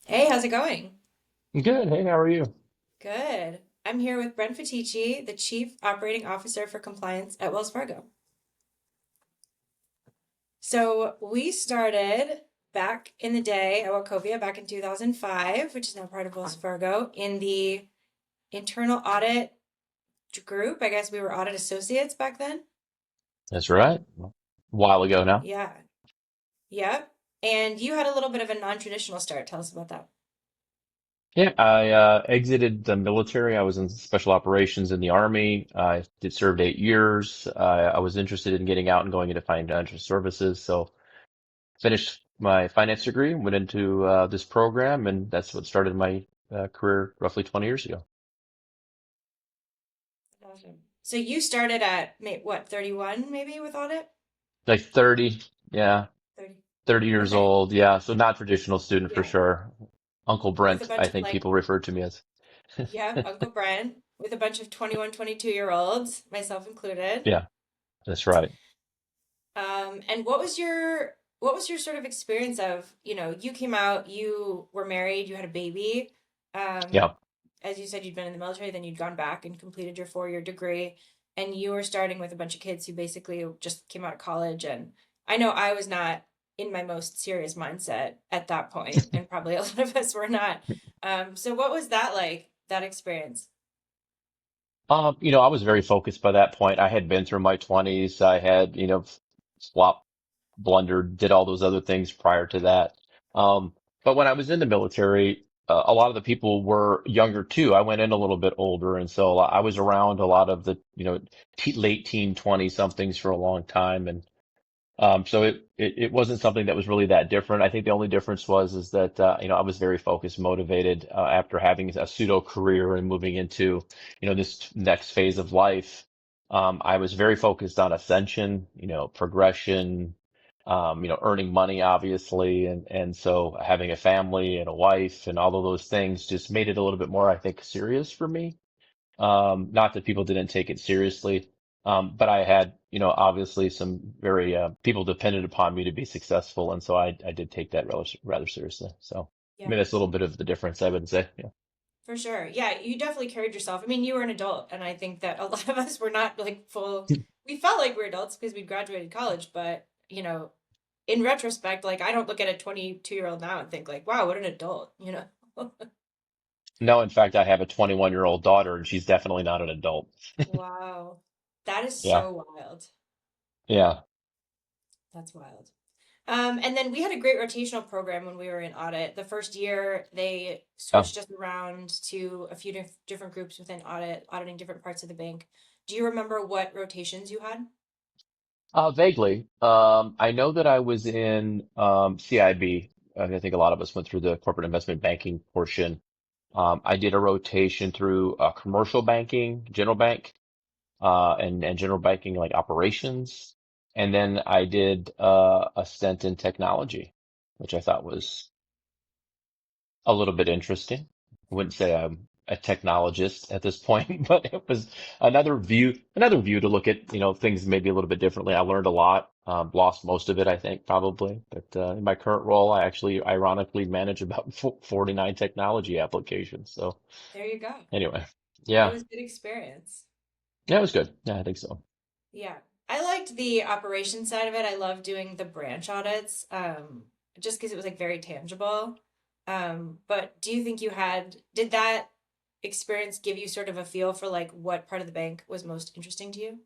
Hey, how's it going? Good. Hey, how are you? Good. I'm here with Brent Fatticci, the Chief Operating Officer for Compliance at Wells Fargo. So we started back in the day at Wachovia back in 2005, which is now part of Wells Fargo, in the internal audit group. I guess we were audit associates back then. That's right. A while ago now. Yeah. Yep. And you had a little bit of a non-traditional start. Tell us about that. Yeah, I exited the military. I was in special operations in the Army. I did served 8 years. I was interested in getting out and going into financial services. So finished my finance degree, went into this program, and that's what started my career roughly 20 years ago. Awesome. So you started at what, 31 maybe with audit? Like 30, yeah, 30. 30 years Okay. old. Yeah, so not traditional student for Yeah. sure. Uncle With a Brent, bunch I of think like, people refer to me as. yeah, Uncle Brent, with a bunch of 21, 22-year-olds, myself included. Yeah, that's right. And what was your sort of experience of, you came out, you were married, you had a baby. Um, Yeah. as you said, you'd been in the military, then you'd gone back and completed your 4-year degree, and you were starting with a bunch of kids who basically just came out of college. And I know I was not in my most serious mindset at that point, and probably a lot of us were not. So what was that like, that experience? I was very focused by that point. I had been through my 20s. I had, swapped, blundered, did all those other things prior to that. But when I was in the military, a lot of the people were younger too. I went in a little bit older, and so I was around a lot of the, late teen 20 somethings for a long time, and so it wasn't something that was really that different. I think the only difference was is that I was very focused, motivated after having a pseudo career and moving into this next phase of life. I was very focused on ascension, progression, earning money, obviously, and so having a family and a wife and all of those things just made it a little bit more, I think, serious for me. Not that people didn't take it seriously, but I had, obviously some very people depended upon me to be successful, and so I did take that rather seriously. So Yeah. maybe that's a little bit of the difference, I would say. Yeah. For sure. Yeah, you definitely carried yourself. I mean, you were an adult, and I think that a lot of us were not like full. We felt like we were adults because we'd graduated college, but in retrospect, like I don't look at a 22-year-old now and think like, wow, what an adult. No, in fact, I have a 21-year-old daughter, and she's definitely not an adult. Wow. That is Yeah, so wild. yeah. That's wild. And then we had a great rotational program when we were in audit. The first year, they Yeah. switched us around to a few different groups within audit, auditing different parts of the bank. Do you remember what rotations you had? Vaguely. I know that I was in CIB. I think a lot of us went through the corporate investment banking portion. I did a rotation through commercial banking, general bank, and general banking like operations. And then I did a stint in technology, which I thought was a little bit interesting. I wouldn't say I'm a technologist at this point, but it was another view to look at, things maybe a little bit differently. I learned a lot, lost most of it, I think, probably. But in my current role, I actually ironically manage about 49 technology applications. So There you go. anyway, It yeah, was good experience. yeah, it was good. Yeah, I think so. Yeah. I liked the operation side of it. I love doing the branch audits, just because it was like very tangible. But do you think did that experience give you sort of a feel for like what part of the bank was most interesting to you?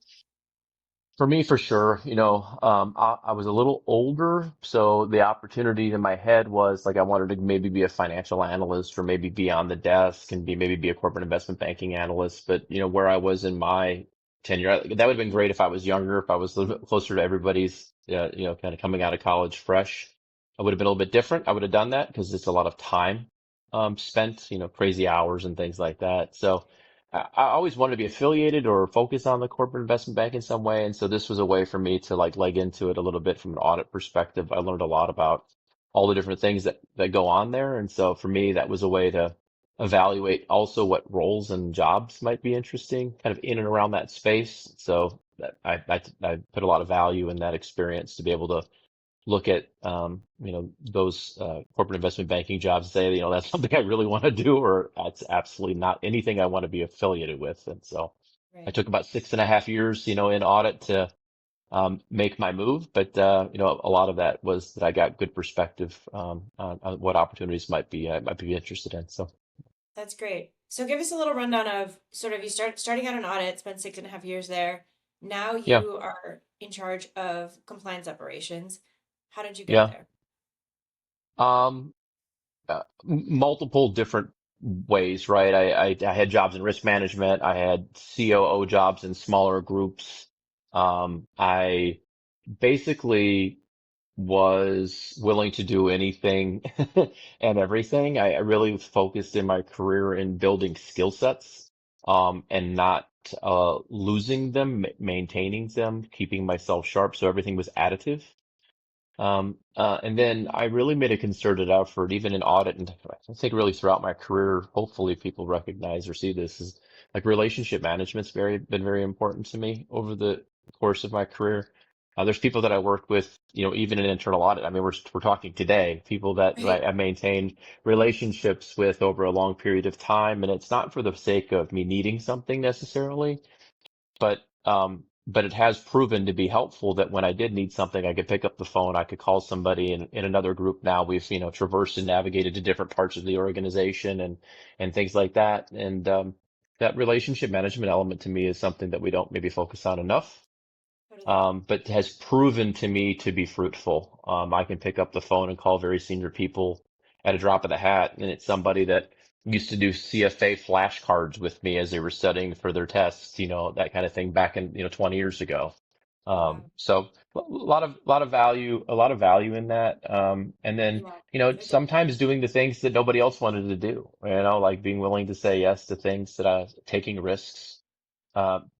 For me, for sure, I was a little older, so the opportunity in my head was like I wanted to maybe be a financial analyst or maybe be on the desk and maybe be a corporate investment banking analyst. But where I was in my tenure, that would have been great if I was younger, if I was a little bit closer to everybody's, kind of coming out of college fresh. I would have been a little bit different. I would have done that because it's a lot of time spent, crazy hours and things like that. So. I always wanted to be affiliated or focus on the corporate investment bank in some way. And so this was a way for me to like leg into it a little bit from an audit perspective. I learned a lot about all the different things that go on there. And so for me, that was a way to evaluate also what roles and jobs might be interesting kind of in and around that space. So that I put a lot of value in that experience to be able to look at, those, corporate investment banking jobs and say, that's something I really want to do, or that's absolutely not anything I want to be affiliated with. And so I Right. took about 6.5 years, in audit to, make my move. But, a lot of that was that I got good perspective, on what opportunities I might be interested in. So That's great. So give us a little rundown of sort of you starting out an audit, spent 6.5 years there. Now yeah, you are in charge of compliance operations. How did you get yeah. there? Um, Multiple different ways, right? I had jobs in risk management. I had COO jobs in smaller groups. I basically was willing to do anything and everything. I really focused in my career in building skill sets, and not, losing them, maintaining them, keeping myself sharp. So everything was additive. And then I really made a concerted effort, even in audit, and I think really throughout my career, hopefully people recognize or see this is like relationship management's been very important to me over the course of my career. There's people that I work with, even in internal audit. I mean, we're talking today, people that Right. I maintained relationships with over a long period of time, and it's not for the sake of me needing something necessarily, but it has proven to be helpful that when I did need something, I could pick up the phone, I could call somebody in another group. Now we've, traversed and navigated to different parts of the organization and things like that. And, that relationship management element to me is something that we don't maybe focus on enough, Totally. but has proven to me to be fruitful. I can pick up the phone and call very senior people at a drop of the hat, and it's somebody that used to do CFA flashcards with me as they were studying for their tests, that kind of thing back in, 20 years ago. Oh wow. So a lot of value in that. And then, Yeah. Perfect. sometimes doing the things that nobody else wanted to do, like being willing to say yes to things that taking risks,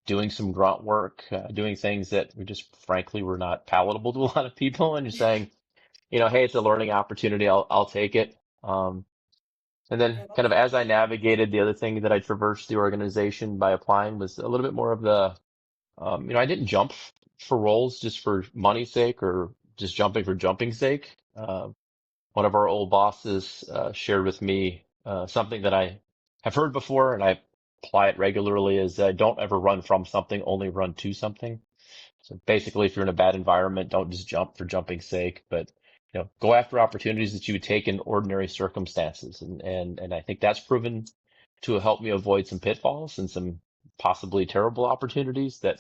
doing some grunt work, doing things that we just frankly were not palatable to a lot of people, and you're saying, hey, it's a learning opportunity. I'll take it. And then I love kind of that. as I navigated, the other thing that I traversed the organization by applying was a little bit more of the, I didn't jump for roles just for money's sake or just jumping for jumping's sake. One of our old bosses, shared with me, something that I have heard before, and I apply it regularly is, don't ever run from something, only run to something. So basically, if you're in a bad environment, don't just jump for jumping's sake, but go after opportunities that you would take in ordinary circumstances. And I think that's proven to help me avoid some pitfalls and some possibly terrible opportunities that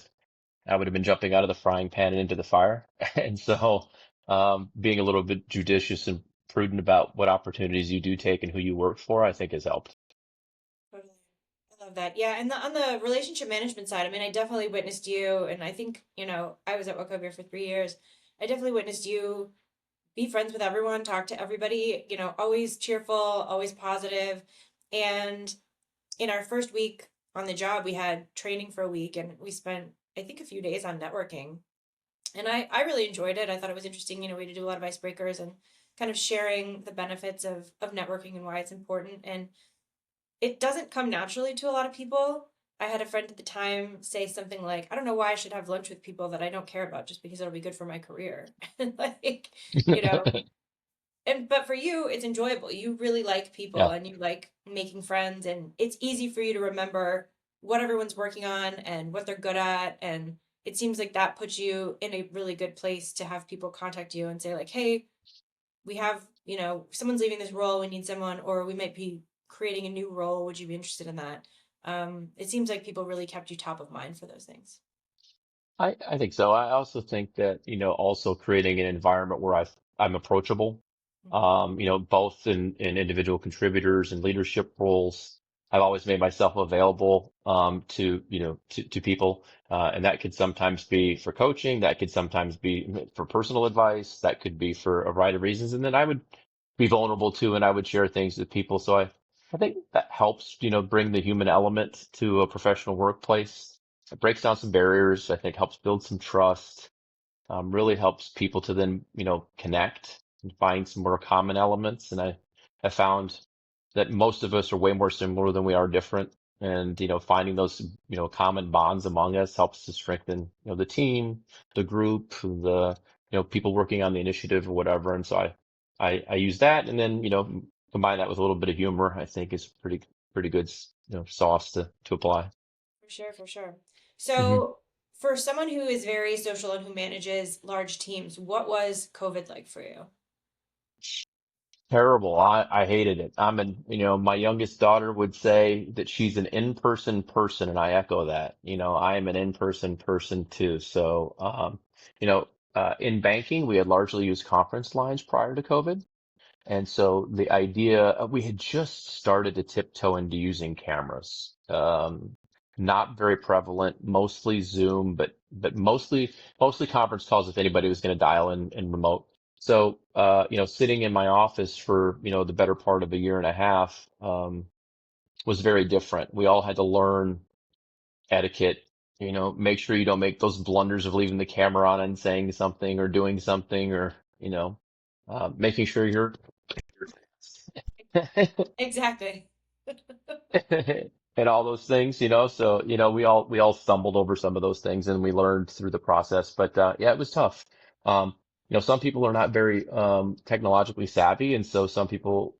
I would have been jumping out of the frying pan and into the fire. And so, being a little bit judicious and prudent about what opportunities you do take and who you work for, I think has helped. Totally. I love that. Yeah, and on the relationship management side, I mean, I definitely witnessed you, and I think, I was at Wachovia for 3 years. I definitely witnessed you be friends with everyone, talk to everybody, always cheerful, always positive. And in our first week on the job, we had training for a week and we spent, I think, a few days on networking. And I really enjoyed it. I thought it was interesting, we had to do a lot of icebreakers and kind of sharing the benefits of networking and why it's important. And it doesn't come naturally to a lot of people. I had a friend at the time say something like, I don't know why I should have lunch with people that I don't care about just because it'll be good for my career. And like, you know, and but for you, it's enjoyable. You really like people Yeah. and you like making friends, and it's easy for you to remember what everyone's working on and what they're good at. And it seems like that puts you in a really good place to have people contact you and say, like, hey, we have, someone's leaving this role, we need someone, or we might be creating a new role. Would you be interested in that? It seems like people really kept you top of mind for those things. I think so. I also think that, also creating an environment where I'm approachable, Mhm. both in individual contributors and leadership roles. I've always made myself available, to people. And that could sometimes be for coaching. That could sometimes be for personal advice. That could be for a variety of reasons. And then I would be vulnerable too, and I would share things with people. So I think that helps, bring the human element to a professional workplace. It breaks down some barriers. I think helps build some trust. Really helps people to then, connect and find some more common elements. And I have found that most of us are way more similar than we are different. And, finding those, common bonds among us helps to strengthen, the team, the group, the people working on the initiative or whatever. And so I use that, and then, combine that with a little bit of humor, I think is pretty good, sauce to apply. For sure, for sure. Hmm. So, for someone who is very social and who manages large teams, what was COVID like for you? Terrible. I hated it. My youngest daughter would say that she's an in-person person, and I echo that. I am an in-person person too. So, in banking, we had largely used conference lines prior to COVID. And so the idea, we had just started to tiptoe into using cameras. Not very prevalent, mostly Zoom, but mostly conference calls if anybody was going to dial in remote. So, sitting in my office for, the better part of a year and a half, was very different. We all had to learn etiquette, make sure you don't make those blunders of leaving the camera on and saying something or doing something, or, making sure you're Exactly. and all those things. So, we all stumbled over some of those things, and we learned through the process. But yeah, it was tough. Um, some people are not very technologically savvy, and so some people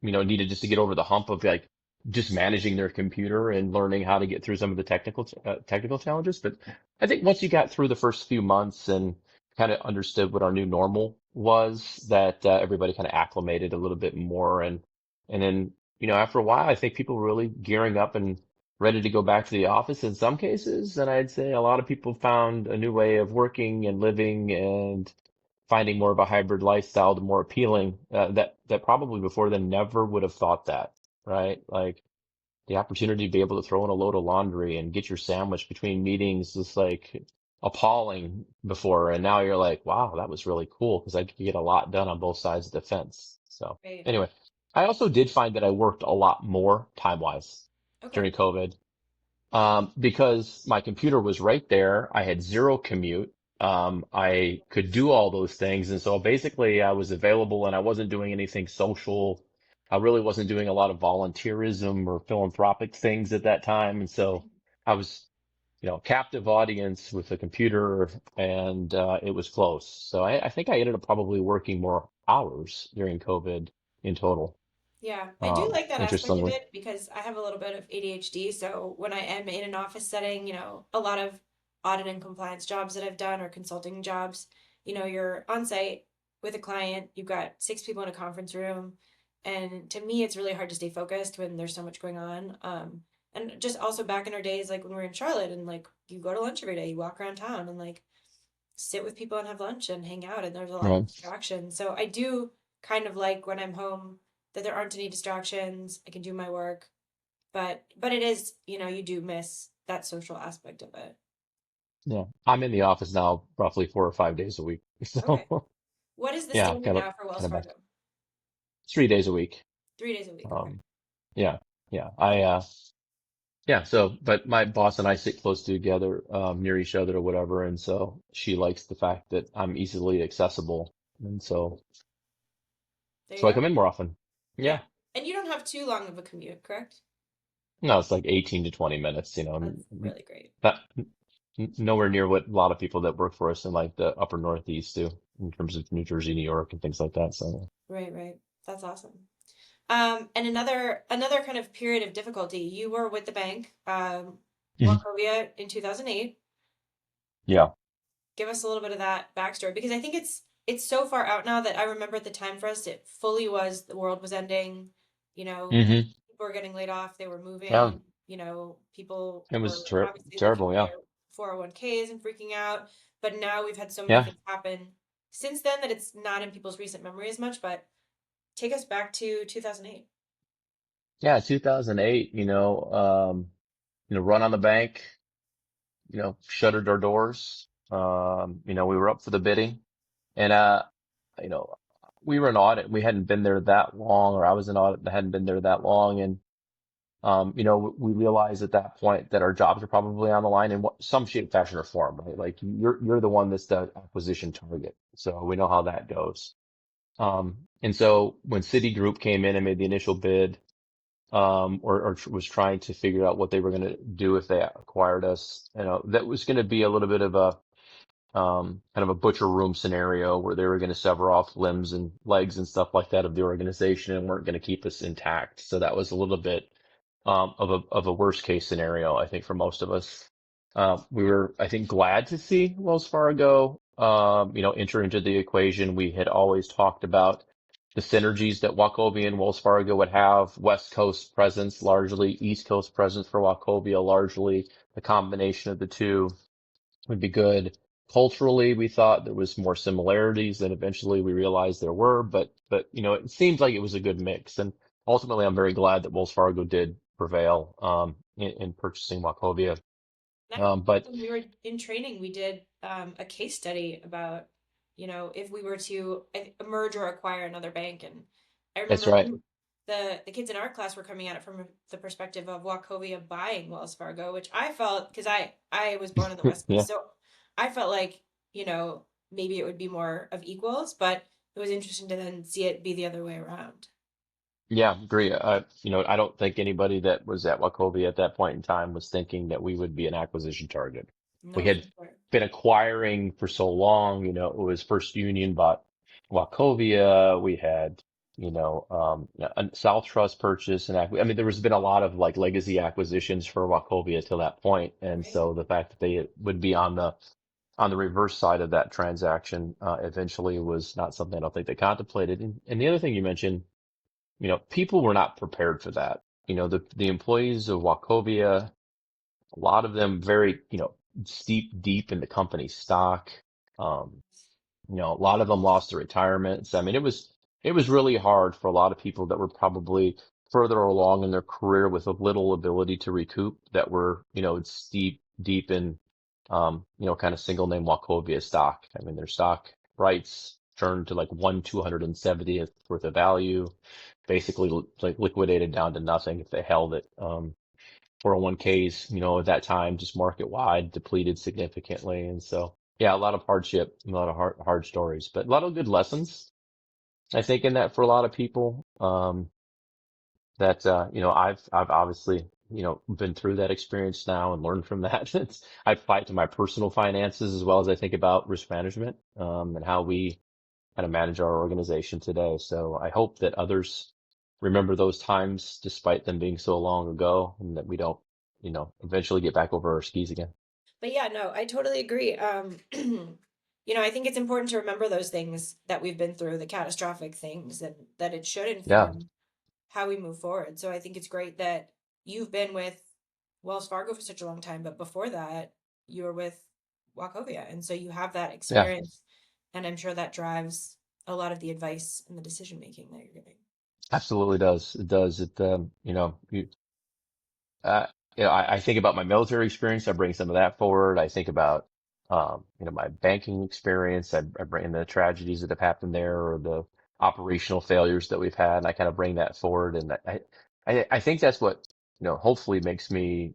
needed just to get over the hump of like just managing their computer and learning how to get through some of the technical challenges. But I think once you got through the first few months and kind of understood what our new normal was, that everybody kind of acclimated a little bit more, and then, after a while, I think people were really gearing up and ready to go back to the office in some cases. And I'd say a lot of people found a new way of working and living and finding more of a hybrid lifestyle to more appealing, that probably before then never would have thought that, right? Like the opportunity to be able to throw in a load of laundry and get your sandwich between meetings is like appalling before. And now you're like, wow, that was really cool because I could get a lot done on both sides of the fence. So Right. anyway, I also did find that I worked a lot more time wise Okay. during COVID. Because my computer was right there. I had zero commute. I could do all those things. And so basically I was available and I wasn't doing anything social. I really wasn't doing a lot of volunteerism or philanthropic things at that time. And so I was, captive audience with a computer, and it was close. So I think I ended up probably working more hours during COVID in total. Yeah, I do like that aspect of Interestingly. it because I have a little bit of ADHD. So when I am in an office setting, a lot of audit and compliance jobs that I've done or consulting jobs, you're on site with a client, you've got six people in a conference room. And to me, it's really hard to stay focused when there's so much going on. And just also back in our days, like when we were in Charlotte and like you go to lunch every day, you walk around town and like sit with people and have lunch and hang out, and there's a lot of Right. distractions. So I do kind of like when I'm home that there aren't any distractions. I can do my work, but it is, you do miss that social aspect of it. Yeah. I'm in the office now roughly 4 or 5 days a week. Okay. So What is the yeah, standard kind of now for Wells kind of back Fargo? 3 days a week. 3 days a week. Okay. Um, yeah, yeah. Okay. Yeah. So, but my boss and I sit close together, near each other or whatever. And so she likes the fact that I'm easily accessible. And There you so I go. come in more often. Yeah. Yeah. And you don't have too long of a commute, correct? No, it's like 18 to 20 minutes, That's really great. that nowhere near what a lot of people that work for us in like the upper Northeast do in terms of New Jersey, New York, and things like that. So, Right, right. That's awesome. And another kind of period of difficulty. You were with the bank, mhm. Wachovia in 2008. Yeah. Give us a little bit of that backstory because I think it's so far out now that I remember at the time for us it fully was the world was ending, you know, Hmm. people were getting laid off, they were Yeah. moving, people It was were obviously looking terrible. at Yeah. their 401ks and freaking out. But now we've had so many Yeah. things happen since then that it's not in people's recent memory as much, but take us back to 2008. Yeah. 2008, run on the bank, shuttered our doors. We were up for the bidding, and, you know, we were in audit. We hadn't been there that long, or I was in audit and hadn't been there that long. And, we realized at that point that our jobs are probably on the line in some shape, fashion, or form, right? Like you're the one that's the acquisition target. So we know how that goes. And so when Citigroup came in and made the initial bid, or was trying to figure out what they were going to do if they acquired us, that was going to be a little bit of kind of a butcher room scenario where they were going to sever off limbs and legs and stuff like that of the organization and weren't going to keep us intact. So that was a little bit of a worst case scenario, I think, for most of us. We were, I think, glad to see Wells Fargo, enter into the equation. We had always talked about the synergies that Wachovia and Wells Fargo would have, West Coast presence largely, East Coast presence for Wachovia largely, the combination of the two would be good. Culturally, we thought there was more similarities than eventually we realized there were, but it seemed like it was a good mix. And ultimately, I'm very glad that Wells Fargo did prevail in purchasing Wachovia. And I But when we were in training, we did a case study about, if we were to merge or acquire another bank. And I that's remember right. the kids in our class were coming at it from the perspective of Wachovia buying Wells Fargo, which I felt, because I was born on the West Yeah. Coast, so I felt like, maybe it would be more of equals, but it was interesting to then see it be the other way around. Yeah, agree. I don't think anybody that was at Wachovia at that point in time was thinking that we would be an acquisition target. We No, for had sure. been acquiring for so long, it was First Union bought Wachovia. We had, a South Trust purchase and I mean, there was been a lot of like legacy acquisitions for Wachovia till that point. And Right. so the fact that they would be on the reverse side of that transaction, eventually was not something I don't think they contemplated. And the other thing you mentioned, people were not prepared for that. The employees of Wachovia, a lot of them very, steep deep in the company stock. Um, a lot of them lost their retirements. I mean, it was really hard for a lot of people that were probably further along in their career with a little ability to recoup that were, steep deep in, kind of single name Wachovia stock. I mean, their stock rights turned to like 1/270th worth of value, basically like liquidated down to nothing if they held it. 401ks, at that time, just market wide, depleted significantly. And so, yeah, a lot of hardship, a lot of hard stories, but a lot of good lessons, I think, in that for a lot of people. That, I've obviously, been through that experience now and learned from that. I apply it to my personal finances as well as I think about risk management, and how we kind of manage our organization today. So I hope that others remember those times despite them being so long ago and that we don't, eventually get back over our skis again. But yeah, no, I totally agree. I think it's important to remember those things that we've been through, the catastrophic things, and that it should Yeah, inform how we move forward. So I think it's great that you've been with Wells Fargo for such a long time, but before that, you were with Wachovia. And so you have that yeah, experience. And I'm sure that drives a lot of the advice and the decision making that you're giving. absolutely does. It does. Uh, I think about my military experience. I bring some of that forward. I think about, my banking experience. I bring in the tragedies that have happened there or the operational failures that we've had. And I kind of bring that forward. And I think that's what, hopefully makes me,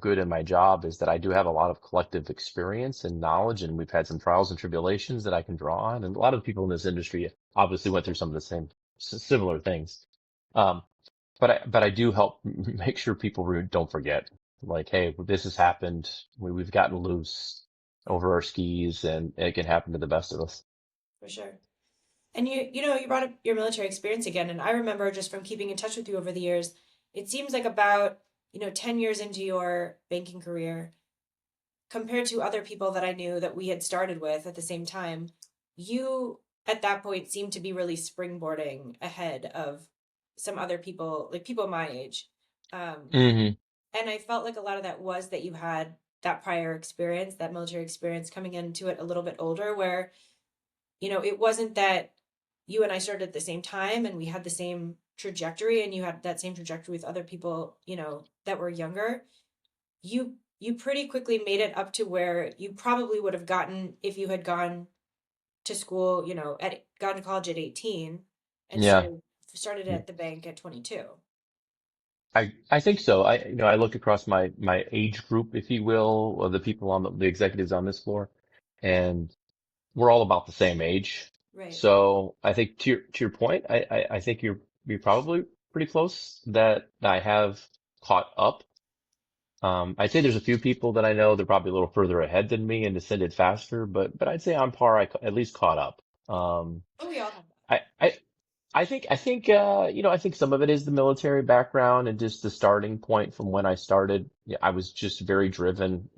good in my job is that I do have a lot of collective experience and knowledge. And we've had some trials and tribulations that I can draw on. And a lot of people in this industry obviously went through some of the same similar things. Um, but I do help make sure people don't forget, like, hey, this has happened. We've gotten loose Yeah, over our skis, and it can happen to the best of us. for sure. And you brought up your military experience again, and I remember just from keeping in touch with you over the years, it seems like about, 10 years into your banking career, compared to other people that I knew that we had started with at the same time, you at that point seemed to be really springboarding ahead of some other people, like people my age. Um, Hmm. and I felt like a lot of that was that you had that prior experience, that military experience coming into it a little bit older, where it wasn't that you and I started at the same time and we had the same trajectory and you had that same trajectory with other people, that were younger. You pretty quickly made it up to where you probably would have gotten if you had gone to school, at gone to college at 18 and Yeah, started at the bank at 22. I think so. I look across my age group, if you will, of the people on the executives on this floor, and we're all about the same age. Right. So I think to your point, I think you're probably pretty close that I have caught up. I'd say there's a few people that I know they're probably a little further ahead than me and descended faster, but I'd say on par, at least caught up. Oh, we all have that. I, I, I think some of it is the military background and just the starting point from when I started. Yeah, I was just very driven.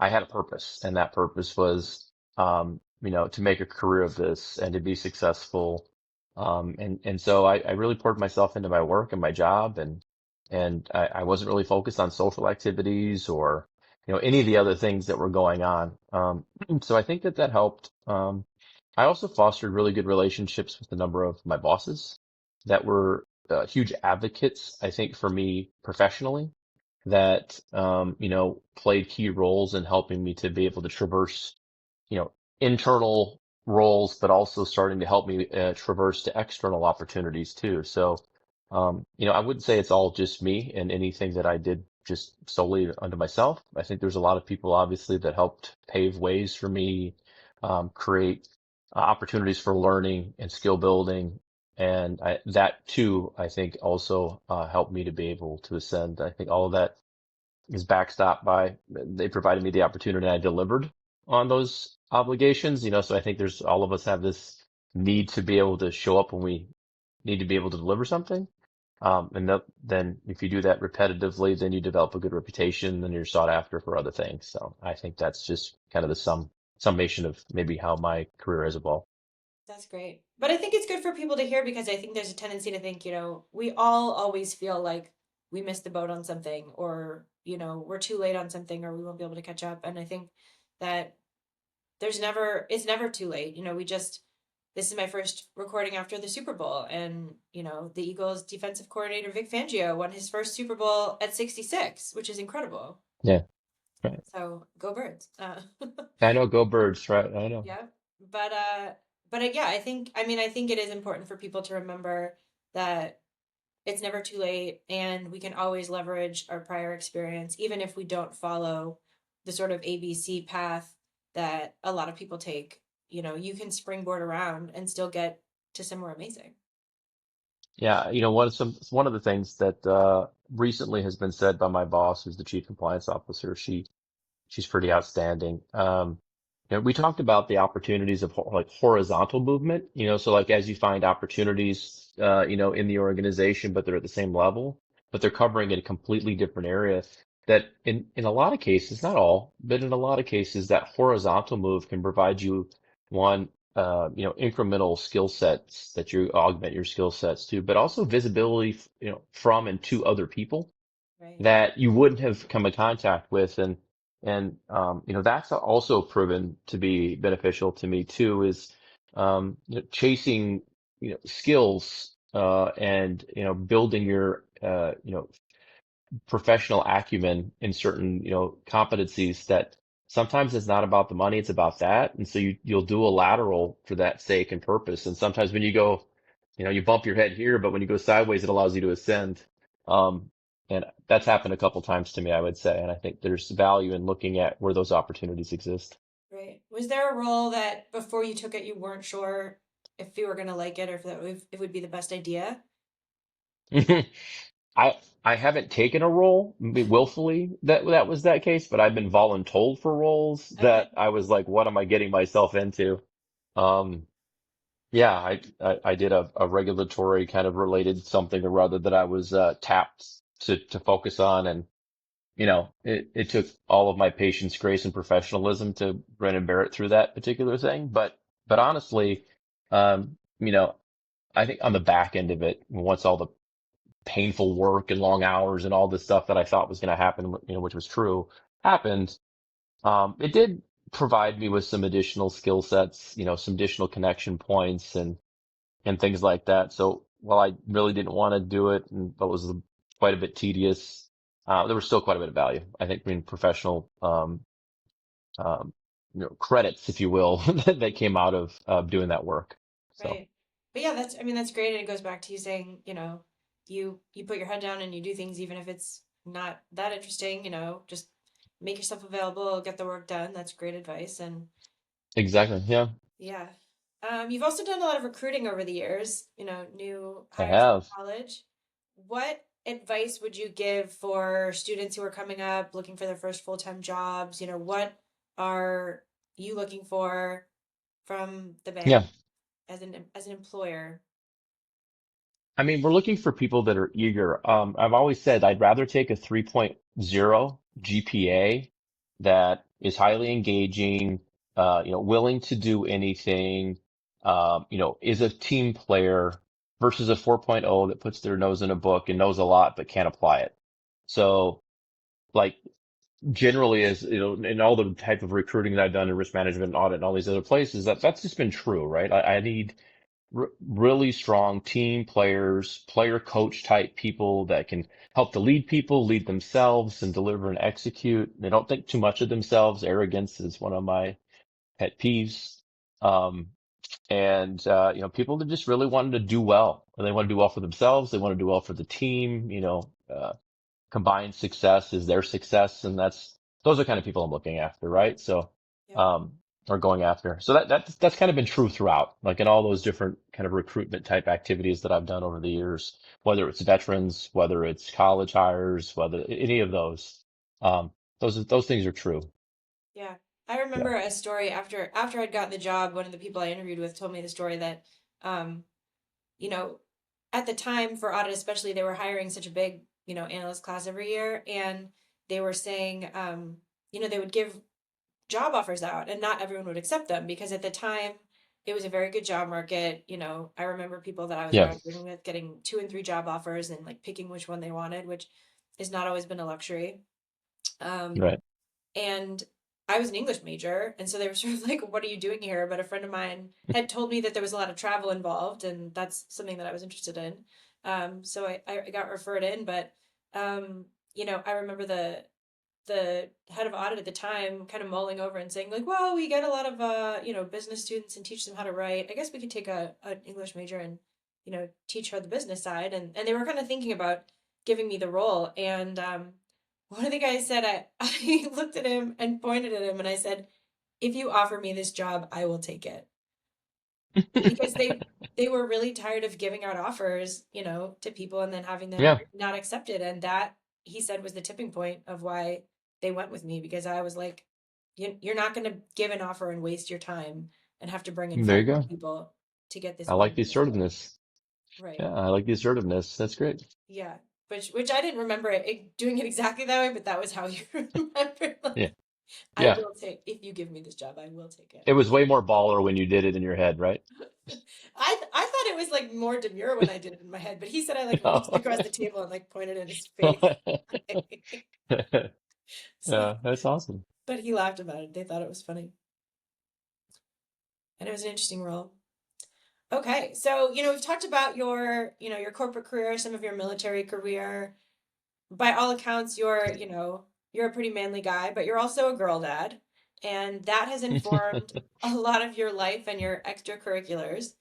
I had a purpose, and that purpose was, to make a career of this and to be successful. And so I really poured myself into my work and my job, and I wasn't really focused on social activities or, any of the other things that were going on. So I think that helped. I also fostered really good relationships with a number of my bosses that were huge advocates, I think, for me professionally, that, played key roles in helping me to be able to traverse, you know, internal roles, but also starting to help me traverse to external opportunities too. So, I wouldn't say it's all just me and anything that I did just solely unto myself. I think there's a lot of people obviously that helped pave ways for me, create opportunities for learning and skill building. And that too, I think also helped me to be able to ascend. I think all of that is backstopped by they provided me the opportunity and I delivered on those obligations, so I think there's all of us have this need to be able to show up when we need to be able to deliver something. Then if you do that repetitively, then you develop a good reputation, then you're sought after for other things. So I think that's just kind of the summation of maybe how my career has evolved. That's great. But I think it's good for people to hear because I think there's a tendency to think, we all always feel like we missed the boat on something or, we're too late on something or we won't be able to catch up. And I think that it's never too late. This is my first recording after the Super Bowl. And, the Eagles defensive coordinator, Vic Fangio, won his first Super Bowl at 66, which is incredible. Yeah, right. So go birds. I know, go birds, right? I know. Yeah. But yeah, I think it is important for people to remember that it's never too late and we can always leverage our prior experience even if we don't follow the sort of ABC path that a lot of people take. You can springboard around and still get to somewhere amazing. Yeah, one of the things that recently has been said by my boss, who's the chief compliance officer. She's pretty outstanding. We talked about the opportunities of like horizontal movement, so like as you find opportunities, in the organization, but they're at the same level, but they're covering a completely different area that in a lot of cases, not all, but in a lot of cases, that horizontal move can provide you one, incremental skill sets that you augment your skill sets to, but also visibility, from and to other people Right. that you wouldn't have come in contact with. And that's also proven to be beneficial to me too, is, chasing, skills, and, building your, professional acumen in certain, competencies that sometimes it's not about the money, it's about that. And so you'll do a lateral for that sake and purpose. And sometimes when you go, you bump your head here, but when you go sideways, it allows you to ascend. Um, and that's happened a couple times to me, I would say. And I think there's value in looking at where those opportunities exist. Right. Was there a role that before you took it you weren't sure if you were going to like it or if it would be the best idea? I I haven't taken a role willfully that was that case, but I've been voluntold for roles Okay. that I was like, what am I getting myself into? Um, yeah, I did a regulatory kind of related something or other that I was tapped to focus on, and it took all of my patience, grace, and professionalism to grin and bear it through that particular thing. But honestly, um, you know, I think on the back end of it, once all the painful work and long hours and all this stuff that I thought was going to happen, which was true, happened. It did provide me with some additional skill sets, some additional connection points and things like that. So while I really didn't want to do it and that was quite a bit tedious, there was still quite a bit of value. I think being professional, um, credits, if you will, that came out of doing that work. So Right. But yeah, that's great. And it goes back to you saying, you put your head down and you do things even if it's not that interesting, just make yourself available, get the work done. That's great advice. And exactly. Yeah, yeah. You've also done a lot of recruiting over the years, new I hires from have. college. What advice would you give for students who are coming up looking for their first full-time jobs? What are you looking for from the Yeah. bank as an employer? I mean, we're looking for people that are eager. I've always said I'd rather take a 3.0 GPA that is highly engaging, willing to do anything, is a team player versus a 4.0 that puts their nose in a book and knows a lot but can't apply it. So, like, generally, as you know, in all the type of recruiting that I've done in risk management and audit and all these other places, that's just been true, right? I need really strong team players, player coach type people that can help to lead people, lead themselves, and deliver and execute. They don't think too much of themselves. Arrogance is one of my pet peeves. Um, people that just really wanted to do well. They want to do well for themselves. They want to do well for the team. Combined success is their success, and those are kind of people I'm looking after, right? So, Yep. um, or going after. So that's kind of been true throughout, like in all those different kind of recruitment type activities that I've done over the years, whether it's veterans, whether it's college hires, whether any of those, um, those things are true. Yeah. I Yeah. remember a story after I'd gotten the job, one of the people I interviewed with told me the story that um, you know, at the time for audit especially, they were hiring such a big, analyst class every year, and they were saying, they would give job offers out and not everyone would accept them because at the time it was a very good job market. I remember people that I was Yeah. graduating with getting 2 and 3 job offers and like picking which one they wanted, which has not always been a luxury. Um, Right. and I was an English major, and so they were sort of like, "What are you doing here?" But a friend of mine had told me that there was a lot of travel involved, and that's something that I was interested in. So I got referred in, but I remember the head of audit at the time kind of mulling over and saying like, "Well, we get a lot of business students and teach them how to write. I guess we could take a an English major and teach her the business side." And they were kind of thinking about giving me the role, and one of the guys said, I looked at him and pointed at him and I said, "If you offer me this job, I will take it." Because they were really tired of giving out offers, to people and then having them Yeah. not accept it. And that, he said, was the tipping point of why they went with me, because I was like, You're not going to give an offer and waste your time and have to bring in There you five more go. people to get this I one like the role." assertiveness. Right. Yeah. I like the assertiveness. That's great. Yeah. Which I didn't remember doing it exactly that way, but that was how you remember. Yeah. Like, I Yeah. will take, if you give me this job, I will take it. It was way more baller when you did it in your head, right? I thought it was like more demure when I did it in my head, but he said I like reached across the table and like pointed in his face. So, Yeah, that's awesome. but he laughed about it. They thought it was funny, and it was an interesting role. Okay, so we've talked about your corporate career, some of your military career. By all accounts, you're a pretty manly guy, but you're also a girl dad, and that has informed a lot of your life and your extracurriculars,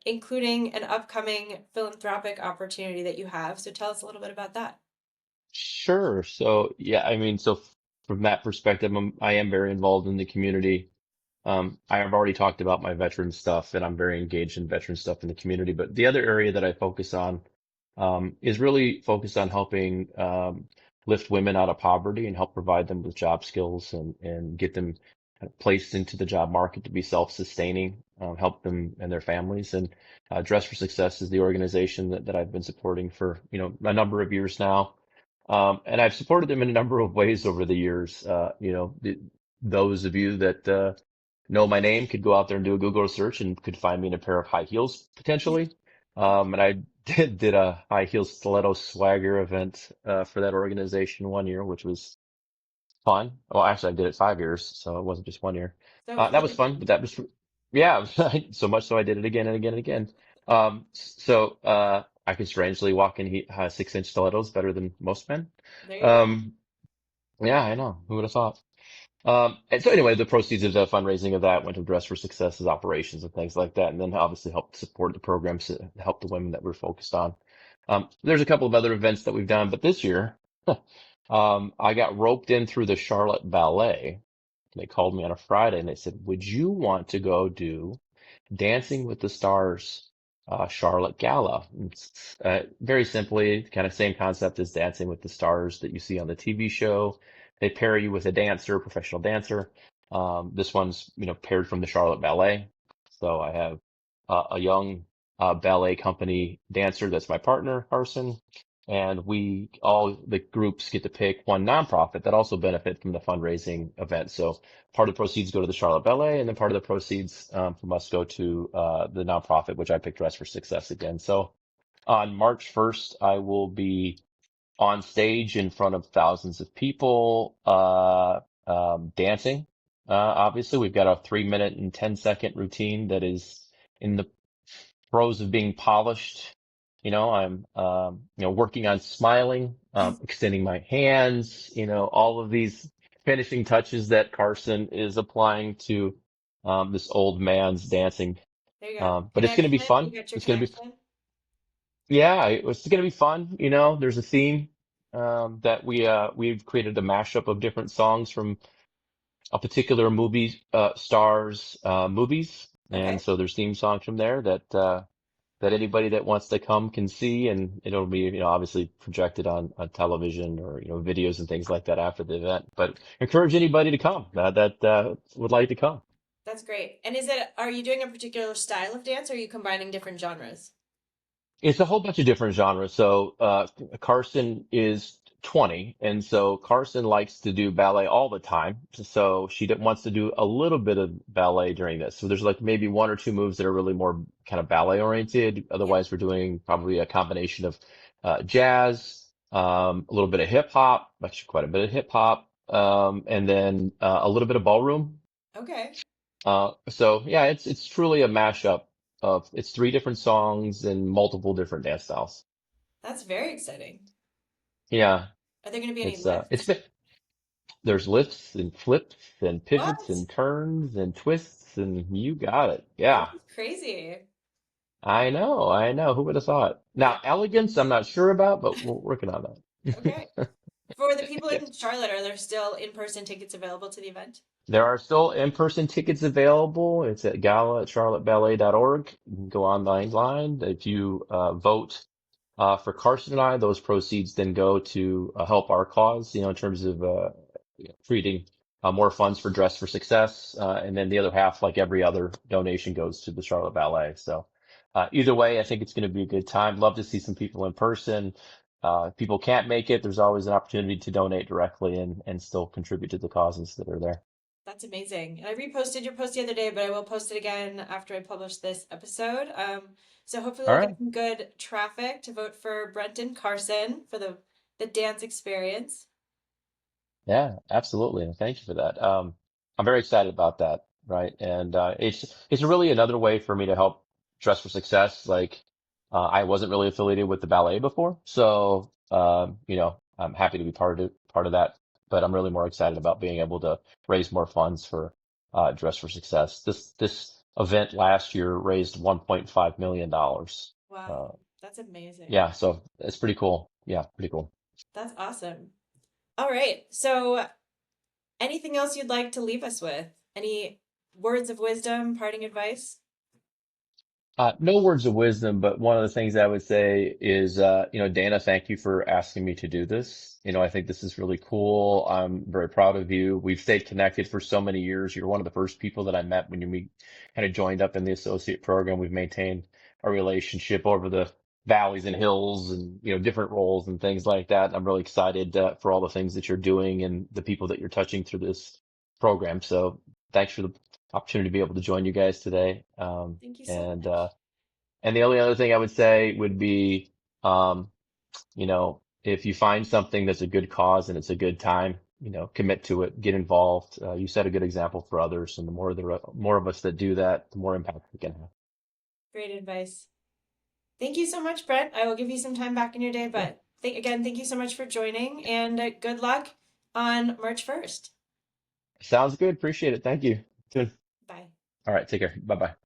including an upcoming philanthropic opportunity that you have. So tell us a little bit about that. Sure. So yeah, I mean, from that perspective, I am very involved in the community. I have already talked about my veteran stuff, and I'm very engaged in veteran stuff in the community. But the other area that I focus on is really focused on helping lift women out of poverty and help provide them with job skills and get them kind of placed into the job market to be self-sustaining, help them and their families. And Dress for Success is the organization that I've been supporting for a number of years now. And I've supported them in a number of ways over the years. Those of you that know my name could go out there and do a Google search and could find me in a pair of high heels potentially. And I did a high heel stiletto swagger event for that organization one year, which was fun. Well, actually, I did it 5 years, so it wasn't just one year. So it was That was really fun, fun. but that was yeah, so much so I did it again and again and again. I can strangely walk in 6-inch stilettos better than most men. There you go. Um, yeah, I know. Who would have thought? And so anyway, the proceeds of the fundraising of that went to Dress for Success's operations and things like that, and then obviously helped support the programs to help the women that we're focused on. There's a couple of other events that we've done, but this year, I got roped in through the Charlotte Ballet. They called me on a Friday and they said, "Would you want to go do Dancing with the Stars Charlotte Gala. It's very simply kind of same concept as Dancing with the Stars that you see on the TV show. They pair you with a dancer, professional dancer. This one's paired from the Charlotte Ballet. So I have a young ballet company dancer that's my partner, Carson, and we all the groups get to pick one nonprofit that also benefit from the fundraising event. So part of the proceeds go to the Charlotte Ballet, and then part of the proceeds from us go to the nonprofit, which I picked Dress for Success again. So on March 1st, I will be on stage in front of thousands of people dancing. Obviously, we've got a 3 minute and 10-second routine that is in the throes of being polished. I'm, working on smiling, extending my hands, all of these finishing touches that Carson is applying to, this old man's dancing. There you go. But it's going to be Connection. You fun. got your It's going to be, connection. yeah, it's going to be fun. There's a theme, that we've created a mashup of different songs from a particular movie, stars, movies. And Okay. so there's theme songs from there that anybody that wants to come can see, and it'll be, obviously projected on television or, videos and things like that after the event. But encourage anybody to come that would like to come. That's great. And are you doing a particular style of dance or are you combining different genres? It's a whole bunch of different genres. So Carson is 20, and so Carson likes to do ballet all the time. So she wants to do a little bit of ballet during this. So there's like maybe one or two moves that are really more kind of ballet oriented. Yeah. Otherwise, we're doing probably a combination of jazz, a little bit of hip hop, actually quite a bit of hip hop, and then a little bit of ballroom. Okay. So yeah, it's truly a mashup of it's three different songs and multiple different dance styles. That's very exciting. Yeah, Are there going to be any it's lifts? there's lifts and flips and pivots What? and turns and twists and you got it. This Yeah, is crazy. I know. Who would have thought? Yeah. Now, elegance, I'm not sure about, but we're working on that. Okay. For the people in Charlotte, are there still in-person tickets available to the event? There are still in-person tickets available. It's at gala at charlotteballet.org. You can go online. If you vote for Carson and I, those proceeds then go to help our cause, in terms of creating more funds for Dress for Success. And then the other half, like every other donation, goes to the Charlotte Ballet. So either way, I think it's going to be a good time. Love to see some people in person. If people can't make it, there's always an opportunity to donate directly and still contribute to the causes that are there. That's amazing. And I reposted your post the other day, but I will post it again after I publish this episode. So hopefully All we'll get right. some good traffic to vote for Brenton Carson for the dance experience. Yeah, absolutely. And thank you for that. I'm very excited about that. Right. And, it's really another way for me to help Dress for Success. Like, I wasn't really affiliated with the ballet before. So, I'm happy to be part of that, but I'm really more excited about being able to raise more funds for, Dress for Success. This event last year raised $1.5 million. Wow, Uh, that's amazing. yeah. So it's pretty cool. Yeah. Pretty cool. That's awesome. All right. So, anything else you'd like to leave us with? Any words of wisdom, parting advice? No words of wisdom, but one of the things I would say is, Dana, thank you for asking me to do this. I think this is really cool. I'm very proud of you. We've stayed connected for so many years. You're one of the first people that I met when we kind of joined up in the associate program. We've maintained a relationship over the valleys and hills and, different roles and things like that. I'm really excited, for all the things that you're doing and the people that you're touching through this program. So thanks for the opportunity to be able to join you guys today. Thank you so And, much. and the only other thing I would say would be, if you find something that's a good cause and it's a good time, commit to it, get involved. You set a good example for others, and the more of us that do that, the more impact we can have. Great advice. Thank you so much, Brent. I will give you some time back in your day, Yeah, but thank you so much for joining and good luck on March 1st. sounds good. Appreciate it. Thank you. Good. Bye. All right, take care. Bye bye.